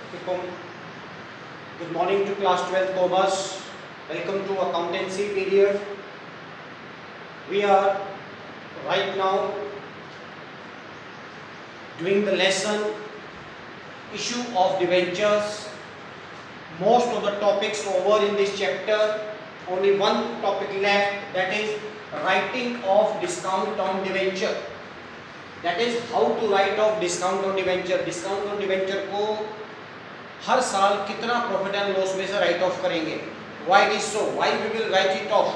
Assalamualaikum. Good morning to class 12 commerce. Welcome to accountancy period. We are right now doing the lesson issue of debentures. Most of the topics over in this chapter. Only one topic left, that is writing of discount on debenture. That is how to write off discount on debenture. Discount on debenture को हर साल कितना profit and loss में से right off करेंगे. Why it is so? Why we will write it off?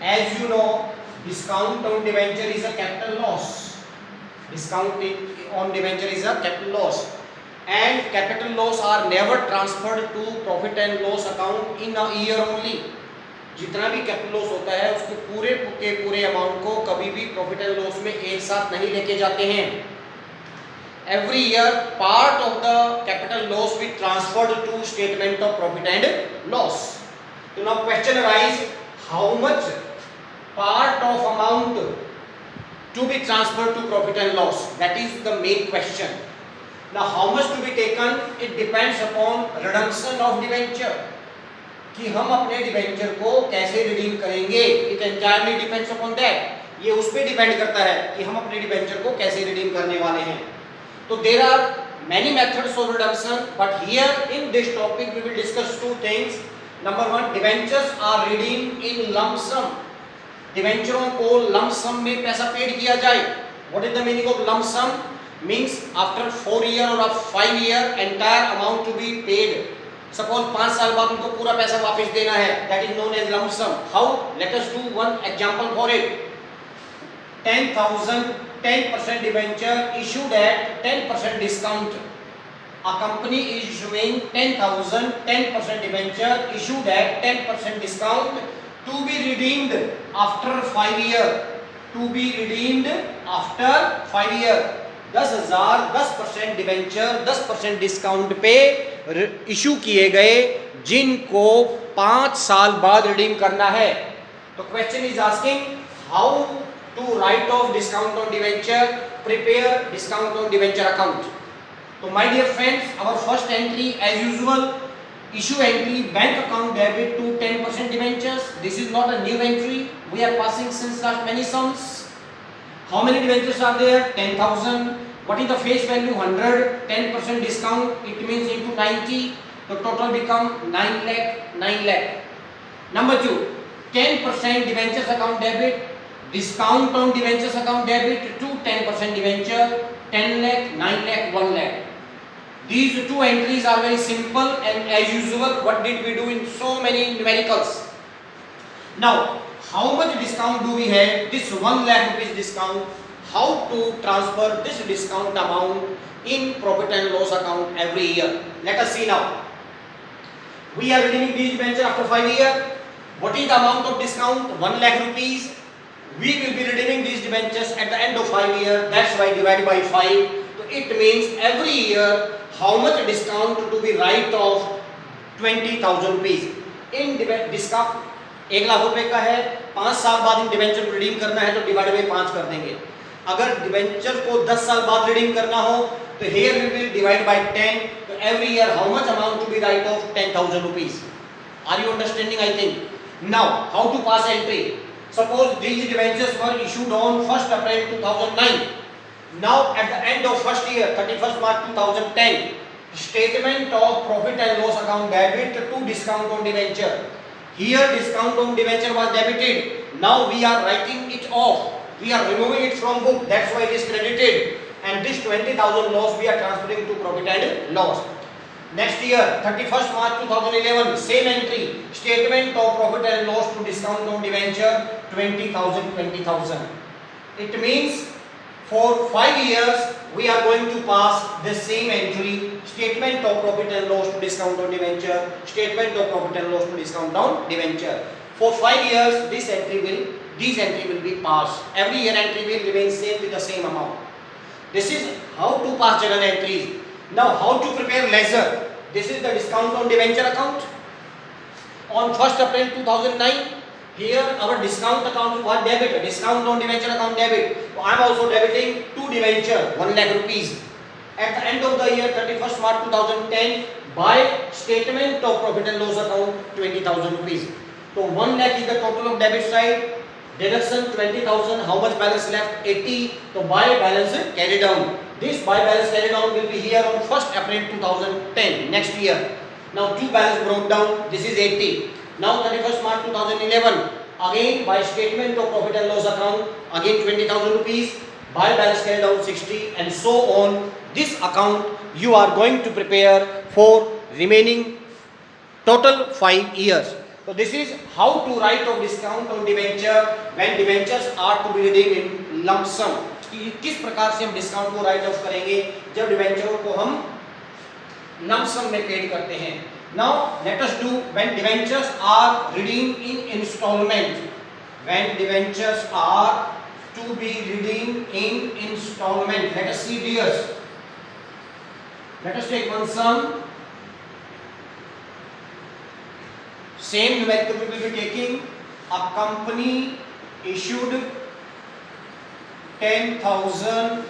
As you know, discount on debenture is a capital loss. Discount on debenture is a capital loss, and capital loss are never transferred to profit and loss account in a year only. जितना भी capital loss होता है उसको पूरे के पूरे amount को कभी भी प्रॉफिट एंड लॉस में एक साथ नहीं लेके जाते हैं. Every year part of the capital loss will transferred to statement of profit and loss. So now question arise, how much part of amount to be transferred to profit and loss? That is the main question. Now how much to be taken? It depends upon redemption of debenture. कि हम अपने debenture को कैसे redeem करेंगे. It entirely depends upon that. ये उस पे depend करता है कि हम अपने डिबेंचर को कैसे रिडीम करने वाले हैं. तो there are many methods of redemption, but here in this topic we will discuss two things. Number one, debentures are redeemed in lump sum. डिबेंचरों को lump sum में पैसा पेड किया जाए. What is the meaning of lump sum? Means after 4 year or 5 year entire amount to be paid. Suppose 5 साल बाद उनको पूरा पैसा वापस देना है. That is known as lump sum. How? Let us do one example for it. 10,000 10% debenture issued at 10% discount. A company is issuing 10,000 10% debenture issued at 10% discount to be redeemed after 5 year. To be redeemed after 5 year. 10,000 10% debenture 10% discount पे issue किए गए जिनको 5 साल बाद redeem करना है. तो question is asking how to write off discount on debenture, prepare discount on debenture account. तो my dear friends, our first entry as usual issue entry bank account debit to 10% debentures. This is not a new entry, we are passing since last many sums. How many debentures are there? 10,000. What is the face value? 100. 10% discount, it means into 90. The total become 9 lakh. 9 lakh. Number 2, 10% debentures account debit, discount on debentures account debit to 10% debenture, 10 lakh, 9 lakh, 1 lakh. These two entries are very simple, and as usual, what did we do in so many numericals? Now, how much discount do we have? This 1 lakh rupees discount. How to transfer this discount amount in profit and loss account every year? Let us see now. We are redeeming these debentures after 5 years. What is the amount of discount? 1 lakh rupees. We will be redeeming these debentures at the end of 5 years. That's why divide by 5. So it means every year how much discount to be write off? 20,000 rupees. In discount 1 lakh रुपए का है, 5 साल बाद इन debenture को redeem करना है तो divide by 5 कर देंगे. अगर डिबेंचर को 10 साल बाद रिडीम करना हो तो here we will divide by 10. तो every year how much amount to be write off? 10,000 rupees. Are you understanding? I think. Now how to pass entry? Suppose these debentures were issued on 1st April 2009. Now at the end of first year, 31st March 2010, statement of profit and loss account debit to discount on debenture. Here discount on debenture was debited. Now we are writing it off. We are removing it from book. That's why it is credited. And this 20,000 loss we are transferring to profit and loss. Next year, 31st March 2011, same entry. Statement of profit and loss to discount on debenture, 20,000 20,000. It means for 5 years we are going to pass the same entry. Statement of profit and loss to discount on debenture, statement of profit and loss to discount on debenture. For 5 years this entry will be passed. Every year entry will remain same with the same amount. This is how to pass journal entries. Now how to prepare ledger? This is the discount on debenture account. On 1st April 2009, here our discount account was debit, discount on debenture account debit. So I am also debiting 2 debenture, 1 lakh rupees. at the end of the year 31st March 2010 by statement of profit and loss account 20,000 rupees. So 1 lakh is the total of debit side, deduction 20,000, how much balance left? 80. So buy balance carry down. This buy balance carry down will be here on 1st April 2010 next year. Now 2 balance brought down, this is 80. Now 31st March 2011 again by statement of profit and loss account again 20,000 rupees, buy balance carry down 60 and so on. This account you are going to prepare for remaining total 5 years. So this is how to write off discount on debenture when debentures are to be redeemed in lump sum. किस प्रकार से हम discount को right off करेंगे जब डिबेंचरों को हम lump सम में पेड करते हैं. Now let us do when debentures are redeemed in installment. When debentures are to be redeemed in installment. Let us see dears. Let us take one sum. Same numerical we will be taking. A company issued 10,000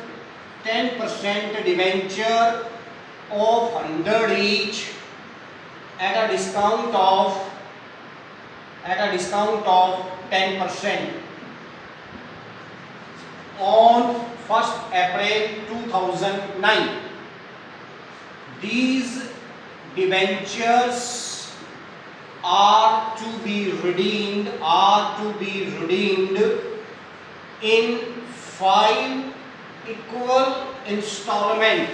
10% debenture of 100 each at a discount of 10% on 1st April 2009. These debentures are to be redeemed in 5 equal installment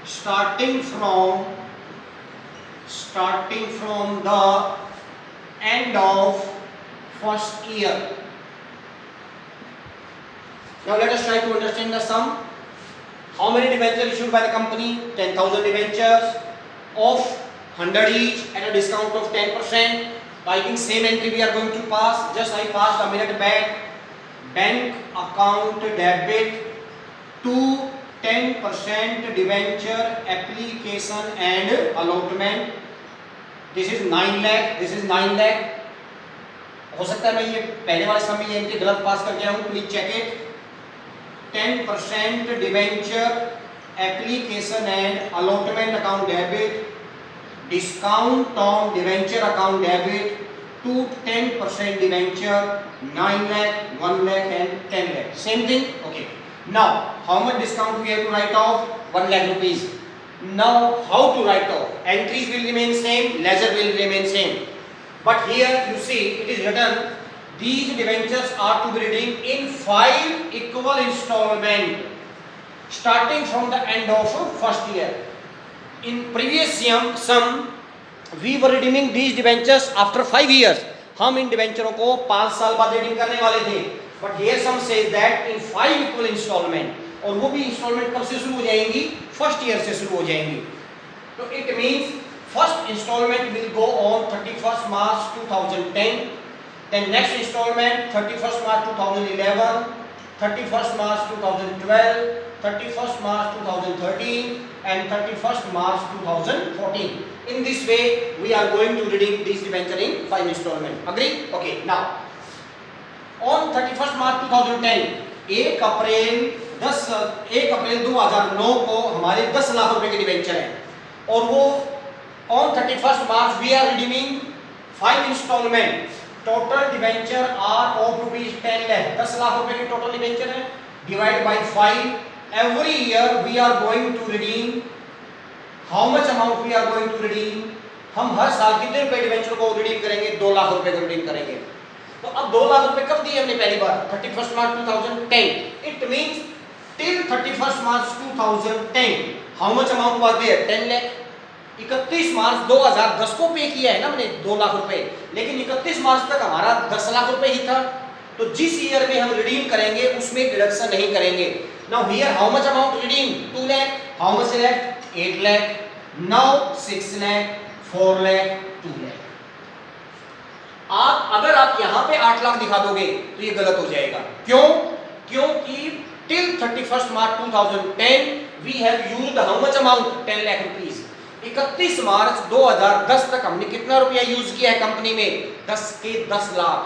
starting from the end of first year. Now let us try to understand the sum. How many debentures issued by the company? 10,000 debentures of 100 each at a discount of 10%. I think same entry we are going to pass. Just I passed a minute back. Bank account debit to 10% debenture application and allotment. This is 9 lakh. This is 9 lakh. हो सकता है मैं ये पहले वाले समय ये entry गलत पास कर गया हूँ. Please check it. 10% debenture application and allotment account debit, discount on debenture account debit to 10% debenture, 9 lakh, 1 lakh and 10 lakh. Same thing. Okay. Now how much discount we have to write off? 1 lakh rupees. Now how to write off? Entries will remain same, ledger will remain same. But here you see it is written these debentures are to be redeemed in 5 equal installment starting from the end of first year. In previous sum we were redeeming these debentures after 5 years. हम इन डिबेंचरों को 5 साल बाद redeem करने वाले थे. But here sum says that in 5 equal installment. और वो भी इंस्टॉलमेंट कब से शुरू हो जाएंगी? फर्स्ट ईयर से शुरू हो जाएंगी. तो it means first installment will go on 31st March 2010. Then next installment 31st March 2011, 31st March 2012, 31st March 2013 and 31st March 2014. In this way we are going to redeem these debenture in 5 installment. Agree? Okay. Now on 31st March 2010 1 अप्रैल 2009 को हमारे 10 लाख रुपए के debenture हैं और वो on 31st March we are redeeming 5 installment. Total debenture are of rupees 10 lakh. 10 lakh रुपए के total debenture है. Divide by 5. Every year we are going to redeem. How much amount we are going to redeem? हम हर साल कितने रुपए debenture को redeem करेंगे? 2 लाख रुपए को रिडीम करेंगे. तो अब 2 लाख रुपए कब दिए हमने? पहली बार 31st March 2010. It means till 31st March 2010 how much amount was there? 10 lakh. 31 March 2010 को पे किया है ना हमने 2 लाख रुपए, लेकिन 31 मार्च तक हमारा 10 लाख रुपए ही था. तो जिस ईयर में हम रिडीम करेंगे उसमें डिडक्शन नहीं करेंगे. Now here how much amount redeem? 2 lakh. How much left? 8 lakh. Now 6 lakh, 4 lakh, 2 lakh. अगर आप यहाँ पे 8 लाख दिखा दोगे तो ये गलत हो जाएगा. क्यों? क्योंकि till 31st March 2010 we have used how much amount? 10 lakh rupees. 31 March 2010 तक हमने कितना रुपया यूज किया है कंपनी में? 10 के 10 लाख.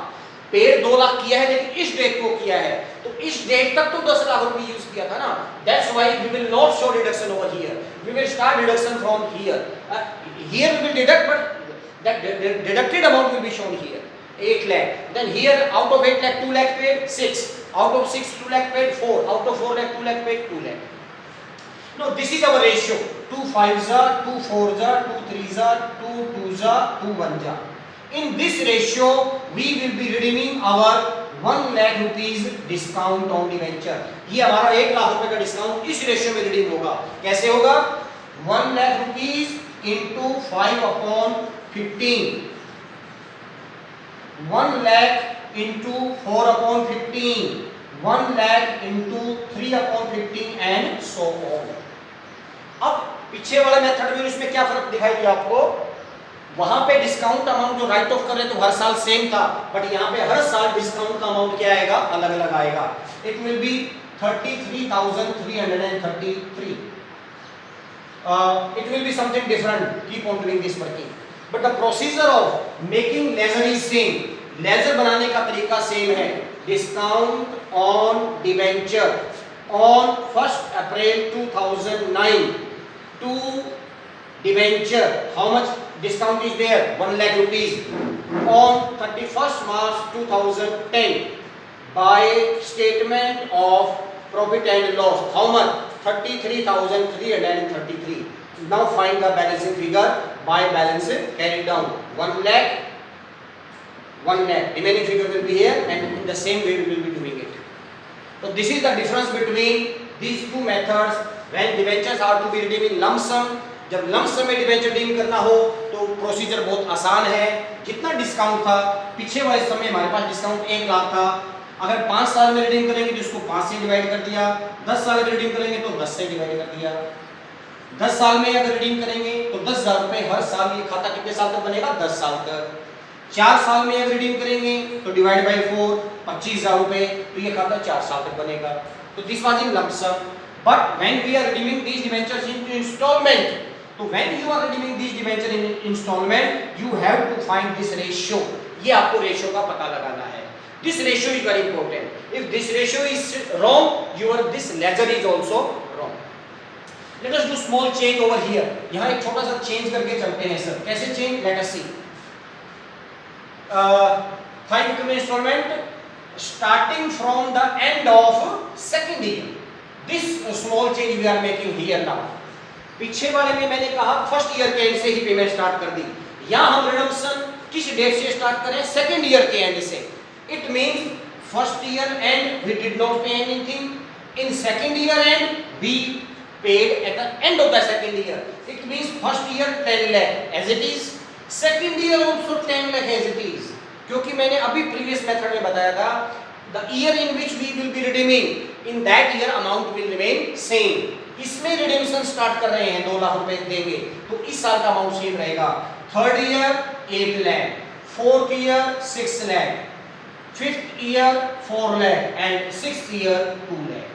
पेड़ 2 लाख किया है लेकिन इस डेट को किया है. तो इस डेट तक तो 10 लाख रुपए यूज किया था ना, that's why we will not show deduction over here, we will start deduction from here, here we will deduct but that deducted amount will be shown here 8 lakh, then here out of 8 lakh 2 lakh paid 6, out of 6 2 lakh paid 4, out of 4 lakh 2 lakh paid 2 lakh. Now this is our ratio, 2 5s are 2 4s are 2 3s are 2 2s are 2 1s are. In this ratio we will be redeeming our 1 lakh rupees discount on debenture. ये हमारा 1 लाख रुपए का discount इस ratio में redeem होगा. कैसे होगा? 1 lakh rupees into 5 upon 15, 1 lakh into 4 upon 15, 1 lakh into 3 upon 15 and so on. अब पीछे वाले मेथड में इसमें क्या फर्क दिखाई दिया आपको? वहां पे डिस्काउंट अमाउंट जो राइट ऑफ कर रहे तो हर साल सेम था, बट यहाँ पे हर साल डिस्काउंट का अमाउंट क्या आएगा? अलग अलग आएगा. It will be 33,333. It will be something different. Keep on doing this working. But the procedure of making ledger is same. Ledger बनाने का तरीका सेम है. Discount on debenture on 1st April 2009 to debenture. How much discount is there? 1 lakh rupees. On 31st March 2010 by statement of profit and loss. How much? 33,333. Now find the balancing figure by balance carry down. 1 lakh, 1 lakh. Remaining figure will be here, and in the same way we will be doing it. So this is the difference between these two methods. When debentures are to be redeemed in lump sum, जब lump sum में debenture redeem करना हो तो procedure बहुत आसान है. जितना discount था पीछे वाले समय हमारे पास डिस्काउंट 1 लाख था. अगर 5 साल में रिडीम करेंगे तो इसको 5 से डिवाइड कर दिया, 10 साल में रिडीम करेंगे तो 10 से डिवाइड कर दिया. 10 साल में अगर रिडीम करेंगे तो 10,000 रुपए हर साल. ये खाता कितने साल तक बनेगा? 10 साल तक. 4 साल में अगर रिडीम करेंगे तो डिवाइड बाय 4 25,000 रुपए, तो ये खाता 4 साल तक बनेगा. तो this was in lump sum. But when we are redeeming these debentures in instalment, तो when you are redeeming these debenture in instalment you have to find this ratio. ये आपको रेशियो का पता लगाना है. This ratio is very important. If this ratio is wrong, this ledger is also wrong. Let us do small change over here. यहाँ एक छोटा सा change करके चलते हैं सर. कैसे change? Let us see. 5 increment installment starting from the end of second year. This small change we are making here now. पीछे वाले में मैंने कहा फर्स्ट ईयर के एंड से ही पेमेंट स्टार्ट कर दी. यहाँ हम रिडम्पशन किस डेट से स्टार्ट करें? सेकेंड ईयर के एंड से. It means first year end we did not pay anything. In second year end we paid at the end of the second year. It means first year 10 lakh as it is. Second year also 10 lakh as it is. क्योंकि मैंने अभी previous method में बताया था the year in which we will be redeeming, in that year amount will remain same. इसमें redemption start कर रहे हैं 2 लाख रुपए देंगे तो इस साल का अमाउंट सेम रहेगा. Third year 8 lakh, fourth year 6 lakh, fifth year 4 lakh and sixth year 2 lakh.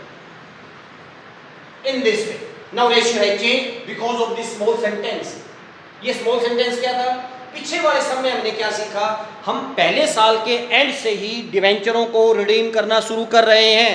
In this way. Now ratio has changed because of this small sentence. ये small sentence क्या था? पीछे वाले समय हमने क्या सीखा? हम पहले साल के एंड से ही डिवेंचरों को रिडीम करना शुरू कर रहे हैं.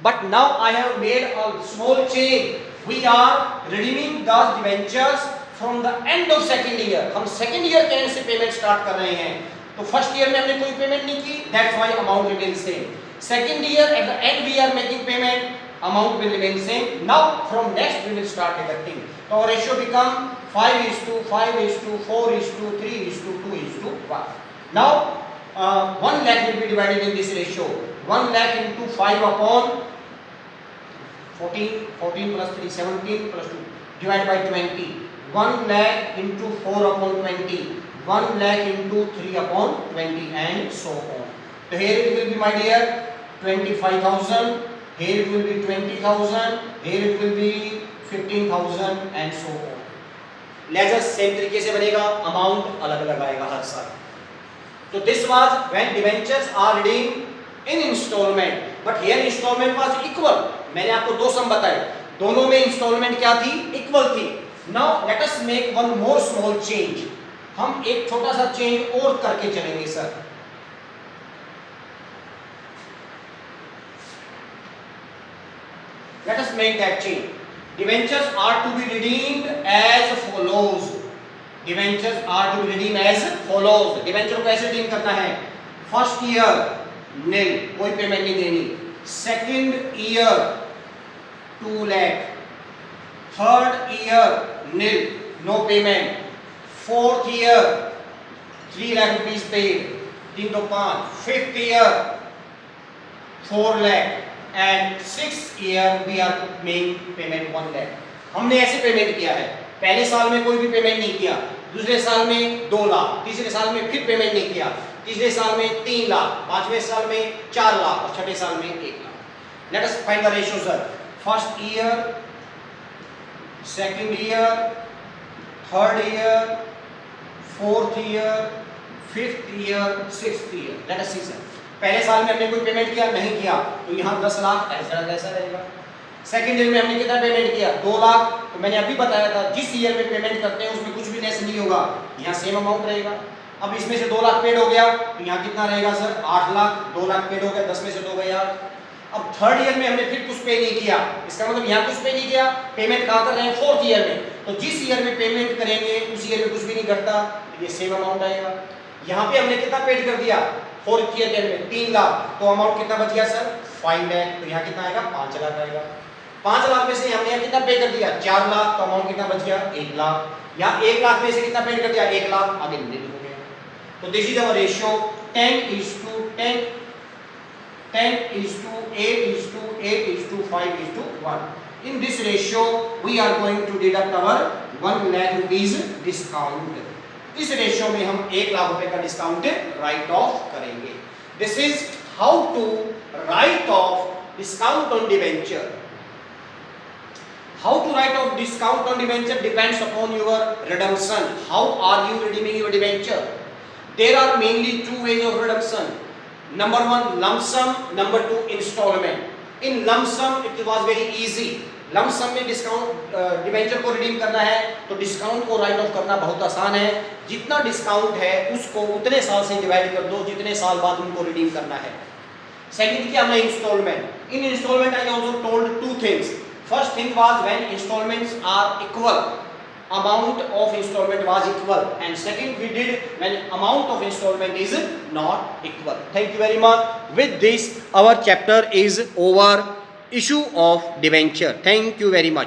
But now I have made a small change. We are redeeming those debentures from the end of second year. हम second year के एंड से पेमेंट स्टार्ट कर रहे हैं. तो फर्स्ट ईयर में हमने कोई पेमेंट नहीं की, that's why amount remain same. Second year at the end we are making payment, amount will remain same. Now from next we will start deducting. तो ratio become 5:5:4:3:2:1. Now 1 lakh will be divided in this ratio. 1 lakh into 5 upon 14, 14 plus 3 17 plus 2 divided by 20. 1 lakh into 4 upon 20. 1 lakh into 3 upon 20 and so on. So here it will be, my dear, 25,000. Here it will be 20,000. Here it will be 15,000 and so on. Ledger same तरीके से बनेगा, amount अलग अलग आएगा हर साल. So this was when debentures are redeemed in installment, but here installment was equal. मैंने आपको 2 सम बताए, दोनों में installment क्या थी? Equal थी. Now let us make one more small change. हम एक छोटा सा चेंज और करके चलेंगे sir. Let us make that change. Debentures are to be redeemed as follows. Debentures are to be redeemed as follows. Debenture को कैसे रिडीम करना है? फर्स्ट ईयर नील, कोई पेमेंट नहीं देनी. Second year 2 lakh. Third year nil, no payment. Fourth year 3 lakh rupees paid, 3 तो 5. Fifth year 4 lakh and sixth year we are making payment 1 lakh. हमने ऐसे पेमेंट किया है. पहले साल में कोई भी पेमेंट नहीं किया, दूसरे साल में 2 लाख, तीसरे साल में फिर पेमेंट नहीं किया, तीसरे साल में 3 लाख, पांचवें साल में 4 लाख और छठे साल में 1 lakh. Let us find the ratio sir. First year, second year, third year, fourth year, fifth year, sixth year. Let us see sir. पहले साल में हमने कोई पेमेंट किया नहीं किया तो यहाँ 10 लाख ऐसा रहेगा. सेकेंड ईयर में हमने कितना पेमेंट किया? 2 लाख. तो मैंने अभी बताया था जिस ईयर में पेमेंट करते हैं उसमें कुछ भी लेस नहीं होगा, यहाँ सेम अमाउंट रहेगा. अब इसमें से 2 लाख पेड हो गया तो यहाँ कितना रहेगा सर? 8 लाख. 2 लाख पेड हो गया, 10 में से 2 गया. अब थर्ड ईयर में हमने फिर कुछ पे नहीं किया, इसका मतलब यहाँ कुछ पे नहीं किया, पेमेंट कहाँ कर रहे हैं? फोर्थ ईयर में. तो जिस ईयर में पेमेंट करेंगे उस ईयर में कुछ भी नहीं करता, ये सेम अमाउंट आएगा. यहाँ पे हमने कितना पेड कर दिया? फोर्थ ईयर के में 3 लाख. तो अमाउंट कितना बच गया सर? 5 लाख. तो यहाँ कितना आएगा? 5 लाख आएगा. 5 लाख में से हमने यहाँ कितना पे कर दिया? 4 लाख. तो अमाउंट कितना बच गया? 1 लाख. यहाँ 1 लाख में से कितना पेड कर दिया? 1 लाख. आगे निल हो गया. तो this is our ratio 10:10, 10:8:8:5:1. In this ratio we are going to deduct our 1 lakh rupees discount. इस रेशियो में हम 1 लाख रुपए का डिस्काउंट राइट ऑफ करेंगे. This is how to write off discount on debenture. How to write off discount on debenture depends upon your redemption. How are you redeeming your debenture? There are mainly 2 ways of redemption. Number 1 lump sum, number 2 installment. In lump sum it was very easy. Lump sum में discount debenture को redeem करना है तो discount को right of करना बहुत आसान है. जितना डिस्काउंट है उसको उतने साल से डिवाइड कर दो जितने साल बाद उनको रिडीम करना है. सेकंड क्या है? Installment. In installment I also told 2 things. First thing was when installments are equal, amount of installment was equal, and second we did when amount of installment is not equal. Thank you very much. With this our chapter is over. Issue of debenture. Thank you very much.